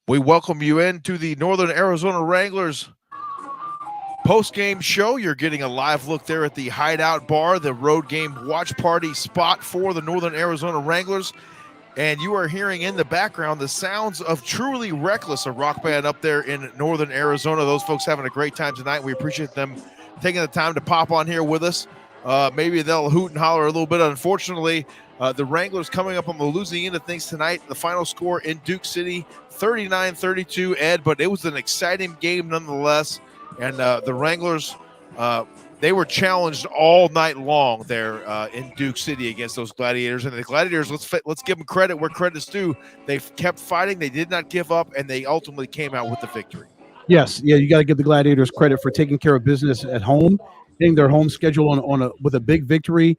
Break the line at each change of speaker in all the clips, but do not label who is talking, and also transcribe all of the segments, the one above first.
We welcome you into the Northern Arizona Wranglers post-game show. You're getting a live look there at the Hideout Bar, the road game watch party spot for the Northern Arizona Wranglers. And you are hearing in the background the sounds of Truly Reckless, a rock band up there in Northern Arizona. Those folks having a great time tonight. We appreciate them taking the time to pop on here with us. Maybe they'll hoot and holler a little bit. Unfortunately, the Wranglers coming up on the losing end of things tonight. The final score in Duke City, 39-32, Ed, but it was an exciting game nonetheless. And the Wranglers, they were challenged all night long there in Duke City against those Gladiators. And the Gladiators, let's give them credit where credit's due. They kept fighting. They did not give up, and they ultimately came out with the victory.
Yes, you got to give the Gladiators credit for taking care of business at home, getting their home schedule with a big victory.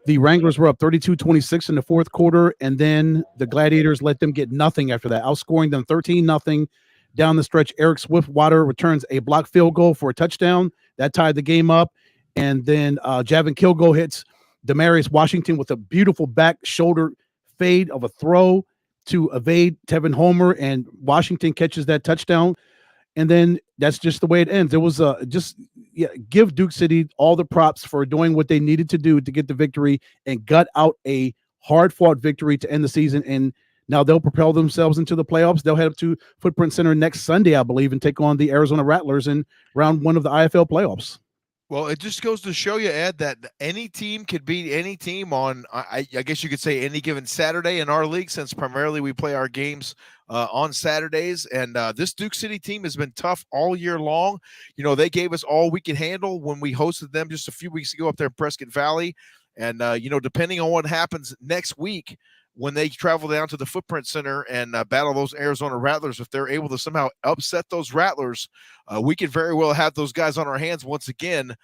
The Wranglers were up 32-26 in the fourth quarter, and then the Gladiators let them get nothing after that, outscoring them 13-0 down the stretch. Eric Swiftwater returns a blocked field goal for a touchdown. That tied the game up. And then Javin Kilgo hits Demarius Washington with a beautiful back shoulder fade of a throw to evade Tevin Homer, and Washington catches that touchdown. And then that's just the way it ends. It was give Duke City all the props for doing what they needed to do to get the victory and gut out a hard-fought victory to end the season. And now they'll propel themselves into the playoffs. They'll head up to Footprint Center next Sunday, I believe, and take on the Arizona Rattlers in round one of the IFL playoffs.
Well, it just goes to show you, Ed, that any team could beat any team on, I guess you could say, any given Saturday in our league, since primarily we play our games on Saturdays. And this Duke City team has been tough all year long. You know, they gave us all we could handle when we hosted them just a few weeks ago up there in Prescott Valley. And, depending on what happens next week, when they travel down to the Footprint Center and battle those Arizona Rattlers, if they're able to somehow upset those Rattlers, we could very well have those guys on our hands once again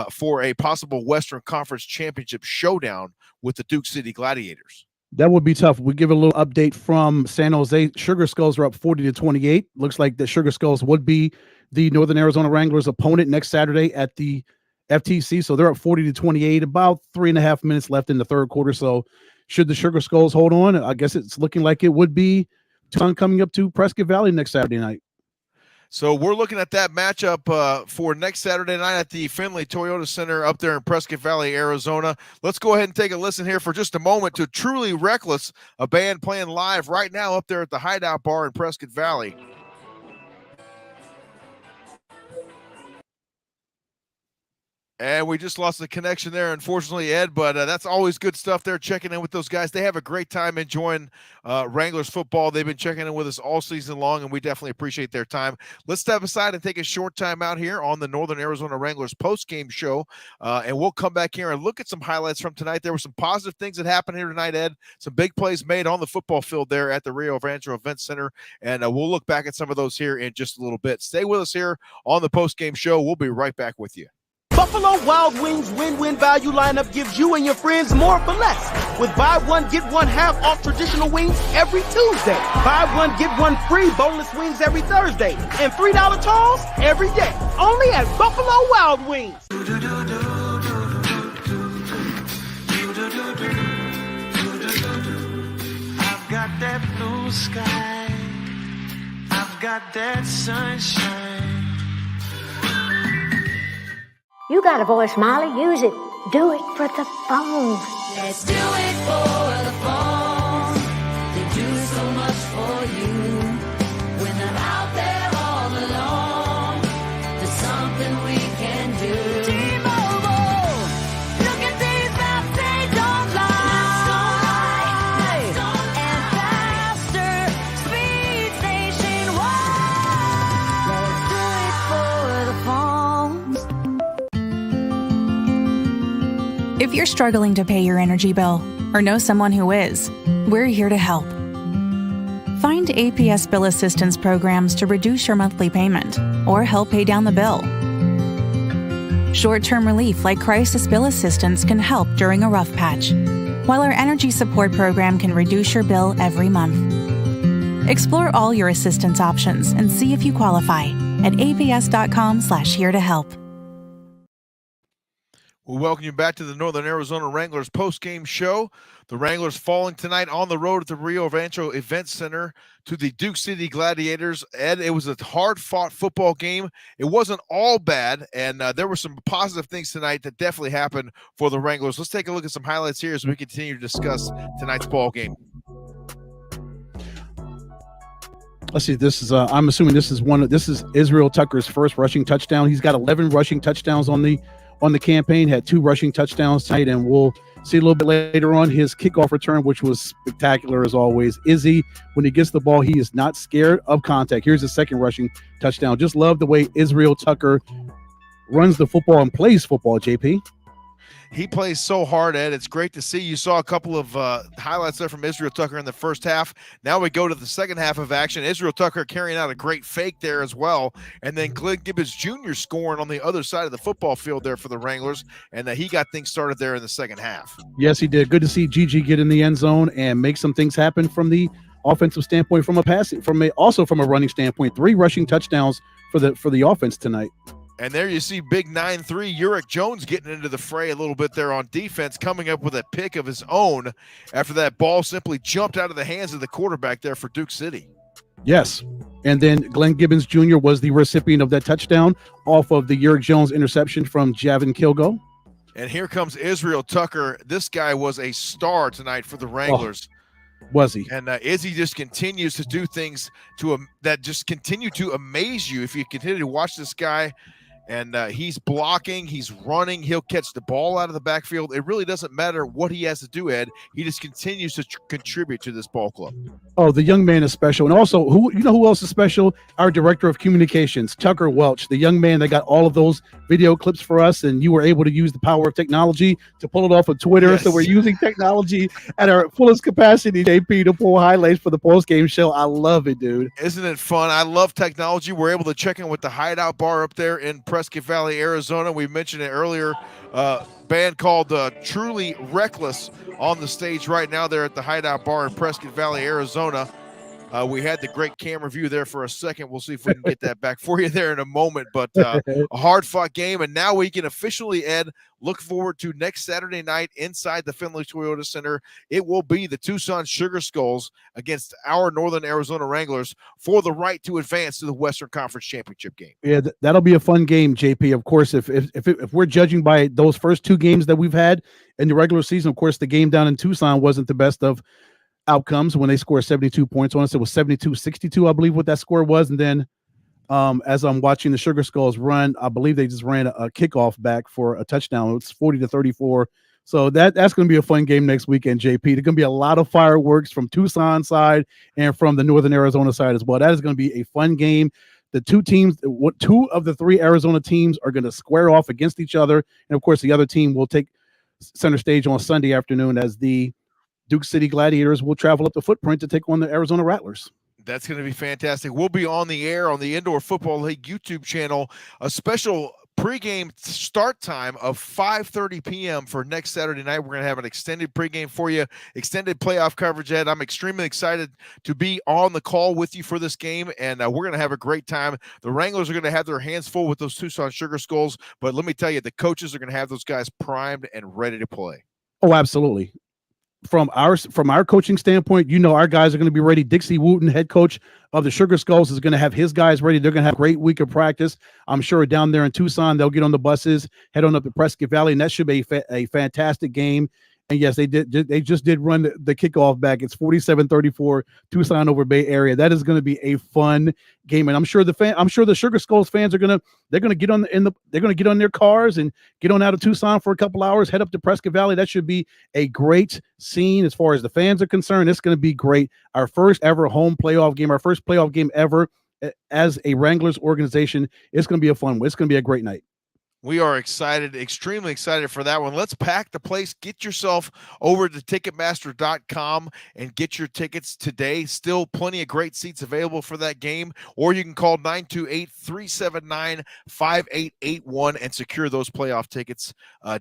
for a possible Western Conference Championship showdown with the Duke City Gladiators.
That would be tough. We give a little update from San Jose. Sugar Skulls are up 40-28. Looks like the Sugar Skulls would be the Northern Arizona Wranglers opponent next Saturday at the FTC. So they're up 40-28, about 3.5 minutes left in the third quarter. So should the Sugar Skulls hold on? I guess it's looking like it would be Tucson coming up to Prescott Valley next Saturday night.
So we're looking at that matchup for next Saturday night at the Finley Toyota Center up there in Prescott Valley, Arizona. Let's go ahead and take a listen here for just a moment to Truly Reckless, a band playing live right now up there at the Hideout Bar in Prescott Valley. And we just lost the connection there, unfortunately, Ed, but that's always good stuff there, checking in with those guys. They have a great time enjoying Wranglers football. They've been checking in with us all season long, and we definitely appreciate their time. Let's step aside and take a short time out here on the Northern Arizona Wranglers post-game show, and we'll come back here and look at some highlights from tonight. There were some positive things that happened here tonight, Ed. Some big plays made on the football field there at the Rio Rancho Event Center, and we'll look back at some of those here in just a little bit. Stay with us here on the post-game show. We'll be right back with you.
Buffalo Wild Wings win-win value lineup gives you and your friends more for less. With buy one, get one half off traditional wings every Tuesday. Buy one, get one free boneless wings every Thursday. And $3 tolls every day. Only at Buffalo Wild Wings.
I've got that blue sky. I've got that sunshine.
You got a voice, Molly. Use it. Do it for the phone.
Let's do it for the phone. They do so much for you. When they're out there all alone, there's something we can do. T-Mobile. Look at these maps, they don't lie. And faster speeds nationwide. Let's do it for the phone.
If you're struggling to pay your energy bill or know someone who is, we're here to help. Find APS bill assistance programs to reduce your monthly payment or help pay down the bill. Short-term relief like crisis bill assistance can help during a rough patch, while our energy support program can reduce your bill every month. Explore all your assistance options and see if you qualify at aps.com/here to help.
We welcome you back to the Northern Arizona Wranglers post-game show. The Wranglers falling tonight on the road at the Rio Rancho Event Center to the Duke City Gladiators. Ed, it was a hard-fought football game. It wasn't all bad, and there were some positive things tonight that definitely happened for the Wranglers. Let's take a look at some highlights here as we continue to discuss tonight's ball game.
Let's see. This is I'm assuming this is Israel Tucker's first rushing touchdown. He's got 11 rushing touchdowns on the campaign, had 2 rushing touchdowns tonight, and we'll see a little bit later on his kickoff return, which was spectacular as always. Izzy, when he gets the ball, he is not scared of contact. Here's his second rushing touchdown. Just love the way Israel Tucker runs the football and plays football, JP.
He plays so hard, Ed. It's great to see. You saw a couple of highlights there from Israel Tucker in the first half. Now we go to the second half of action. Israel Tucker carrying out a great fake there as well. And then Glenn Gibbons Jr. scoring on the other side of the football field there for the Wranglers. And he got things started there in the second half.
Yes, he did. Good to see Gigi get in the end zone and make some things happen from the offensive standpoint, from a running standpoint. 3 rushing touchdowns for the offense tonight.
And there you see big 9'3" Uric Jones getting into the fray a little bit there on defense, coming up with a pick of his own after that ball simply jumped out of the hands of the quarterback there for Duke City.
Yes. And then Glenn Gibbons Jr. was the recipient of that touchdown off of the Uric Jones interception from Javin Kilgo.
And here comes Israel Tucker. This guy was a star tonight for the Wranglers.
Was he?
And Izzy just continues to do things that just continue to amaze you if you continue to watch this guy. And he's blocking, he's running, he'll catch the ball out of the backfield. It really doesn't matter what he has to do, Ed. He just continues to contribute to this ball club.
Oh, the young man is special. And also, who else is special? Our director of communications, Tucker Welch, the young man that got all of those video clips for us. And you were able to use the power of technology to pull it off of Twitter. Yes. So we're using technology at our fullest capacity, JP, to pull highlights for the post-game show. I love it, dude.
Isn't it fun? I love technology. We're able to check in with the Hideout Bar up there in Prescott Valley, Arizona. We mentioned it earlier. Band called Truly Reckless on the stage right now there at the Hideout Bar in Prescott Valley, Arizona. We had the great camera view there for a second. We'll see if we can get that back for you there in a moment. But a hard-fought game, and now we can officially, Ed, look forward to next Saturday night inside the Findlay Toyota Center. It will be the Tucson Sugar Skulls against our Northern Arizona Wranglers for the right to advance to the Western Conference Championship game.
Yeah, that'll be a fun game, JP. Of course, if we're judging by those first 2 games that we've had in the regular season, of course, the game down in Tucson wasn't the best of outcomes when they scored 72 points on us. It was 72-62, I believe what that score was. And then as I'm watching the Sugar Skulls run, I believe they just ran a kickoff back for a touchdown. It's 40-34. So that's going to be a fun game next weekend, JP. There's going to be a lot of fireworks from Tucson side and from the Northern Arizona side as well. That is going to be a fun game. The 2 of the 3 Arizona teams are going to square off against each other. And of course, the other team will take center stage on Sunday afternoon as the Duke City Gladiators will travel up the footprint to take on the Arizona Rattlers.
That's going to be fantastic. We'll be on the air on the Indoor Football League YouTube channel, a special pregame start time of 5:30 p.m. for next Saturday night. We're going to have an extended pregame for you, extended playoff coverage, Ed. I'm extremely excited to be on the call with you for this game, and we're going to have a great time. The Wranglers are going to have their hands full with those Tucson Sugar Skulls, but let me tell you, the coaches are going to have those guys primed and ready to play.
Oh, absolutely. From our coaching standpoint, our guys are going to be ready. Dixie Wooten, head coach of the Sugar Skulls, is going to have his guys ready. They're going to have a great week of practice. I'm sure down there in Tucson, they'll get on the buses, head on up to Prescott Valley, and that should be a fantastic game. And yes, they just did run the kickoff back. It's 47-34 Tucson over Bay Area. That is going to be a fun game, and I'm sure the Sugar Skulls fans are going to get on their cars and get on out of Tucson for a couple hours, head up to Prescott Valley. That should be a great scene as far as the fans are concerned. It's going to be great. Our first ever home playoff game, our first playoff game ever as a Wranglers organization. It's going to be a fun one. It's going to be a great night.
We are excited, extremely excited for that one. Let's pack the place. Get yourself over to Ticketmaster.com and get your tickets today. Still plenty of great seats available for that game. Or you can call 928-379-5881 and secure those playoff tickets.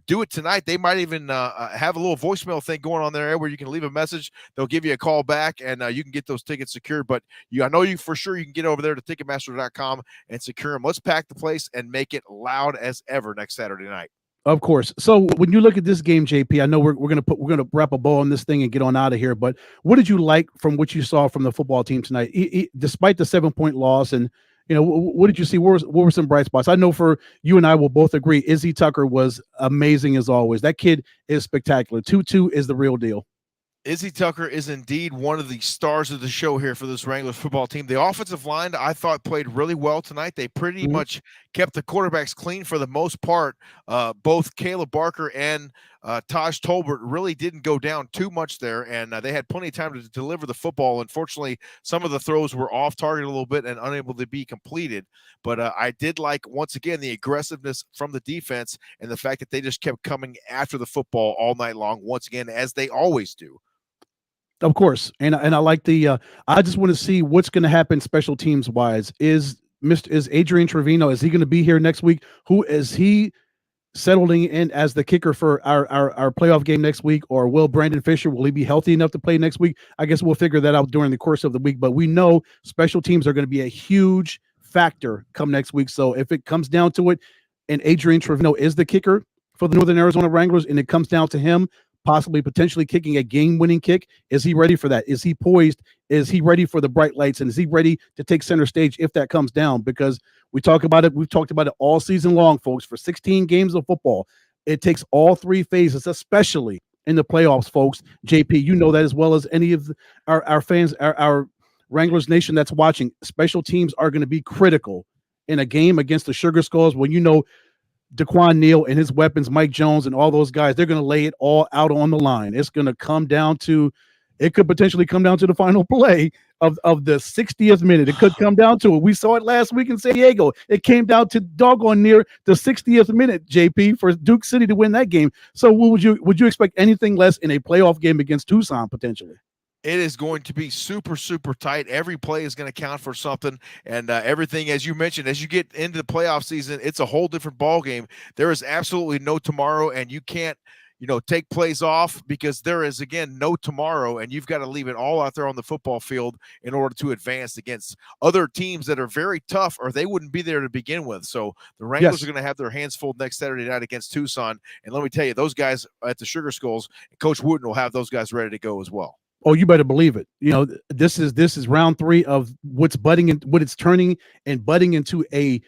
Do it tonight. They might even have a little voicemail thing going on there where you can leave a message. They'll give you a call back, and you can get those tickets secured. But I know you for sure you can get over there to Ticketmaster.com and secure them. Let's pack the place and make it loud as ever next Saturday night.
Of course. So when you look at this game, JP, I know we're gonna wrap a bow on this thing and get on out of here. But what did you like from what you saw from the football team tonight, despite the 7-point loss? And what did you see? What were some bright spots? I know for you and I will both agree, Izzy Tucker was amazing as always. That kid is spectacular. 2-2 is the real deal.
Izzy Tucker is indeed one of the stars of the show here for this Wranglers football team. The offensive line, I thought, played really well tonight. They pretty much kept the quarterbacks clean for the most part. Both Caleb Barker and Taj Tolbert really didn't go down too much there, and they had plenty of time to deliver the football. Unfortunately, some of the throws were off target a little bit and unable to be completed. But I did like, once again, the aggressiveness from the defense and the fact that they just kept coming after the football all night long, once again, as they always do.
Of course, and I like the. I just want to see what's going to happen special teams wise. Is Adrian Trevino, is he going to be here next week? Who is he settling in as the kicker for our playoff game next week? Or will Brandon Fisher, will he be healthy enough to play next week? I guess we'll figure that out during the course of the week. But we know special teams are going to be a huge factor come next week. So if it comes down to it, and Adrian Trevino is the kicker for the Northern Arizona Wranglers, and it comes down to him possibly potentially kicking a game-winning kick, is he ready for that? Is he poised? Is he ready for the bright lights? And is he ready to take center stage if that comes down? Because we've talked about it all season long, folks. For 16 games of football, it takes all three phases, especially in the playoffs, folks. JP, you know that as well as any of our fans, our Wranglers Nation that's watching. Special teams are going to be critical in a game against the Sugar Skulls when you know Daquan Neal and his weapons, Mike Jones and all those guys, they're going to lay it all out on the line. It's going to come down to, it could potentially come down to the final play of the 60th minute. It could come down to it. We saw it last week in San Diego. It came down to doggone near the 60th minute, JP, for Duke City to win that game. So would you expect anything less in a playoff game against Tucson potentially?
It is going to be super, super tight. Every play is going to count for something, and everything, as you mentioned, as you get into the playoff season, it's a whole different ball game. There is absolutely no tomorrow, and you can't, take plays off because there is, again, no tomorrow, and you've got to leave it all out there on the football field in order to advance against other teams that are very tough, or they wouldn't be there to begin with. So the Wranglers are going to have their hands full next Saturday night against Tucson, and let me tell you, those guys at the Sugar Skulls, Coach Wooten will have those guys ready to go as well.
Oh, you better believe it. This is round 3 of what's budding and what it's turning and budding into a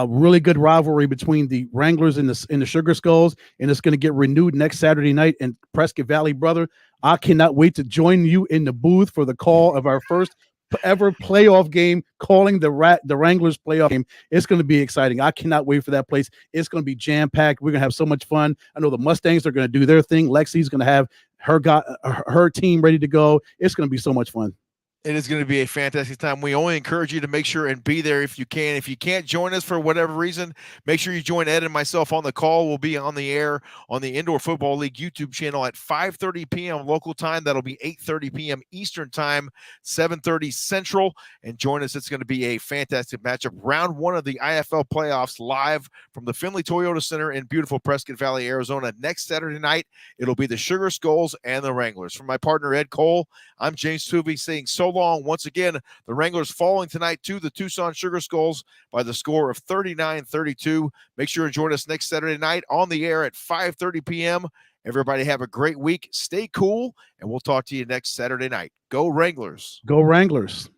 really good rivalry between the Wranglers and the Sugar Skulls, and it's going to get renewed next Saturday night in Prescott Valley, brother. I cannot wait to join you in the booth for the call of our first ever playoff game, calling the Wranglers playoff game. It's going to be exciting. I cannot wait for that place. It's going to be jam-packed. We're going to have so much fun. I know the Mustangs are going to do their thing. Lexi's going to have her team ready to go. It's going to be so much fun.
It is going to be a fantastic time. We only encourage you to make sure and be there if you can. If you can't join us for whatever reason, make sure you join Ed and myself on the call. We'll be on the air on the Indoor Football League YouTube channel at 5:30 p.m. local time. That'll be 8:30 p.m. Eastern time, 7:30 Central. And join us. It's going to be a fantastic matchup. Round 1 of the IFL playoffs live from the Findlay Toyota Center in beautiful Prescott Valley, Arizona. Next Saturday night, it'll be the Sugar Skulls and the Wranglers. For my partner, Ed Cole, I'm James Tuvey saying so long. Once again, the Wranglers falling tonight to the Tucson Sugar Skulls by the score of 39-32. Make sure to join us next Saturday night on the air at 5:30 p.m. Everybody have a great week. Stay cool, and we'll talk to you next Saturday night. Go Wranglers.
Go Wranglers.